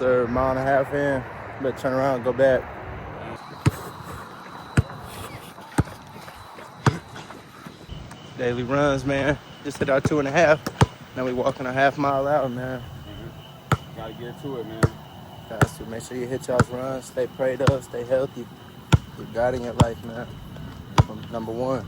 sir. Mile and a half in. Better turn around and go back. Daily runs, man. Just hit our 2.5. Now we walking a half mile out, man. Gotta get to it, man. Guys, so make sure you hit y'all's runs. Stay prayed up. Stay healthy. Keep God in your life, man. Number one.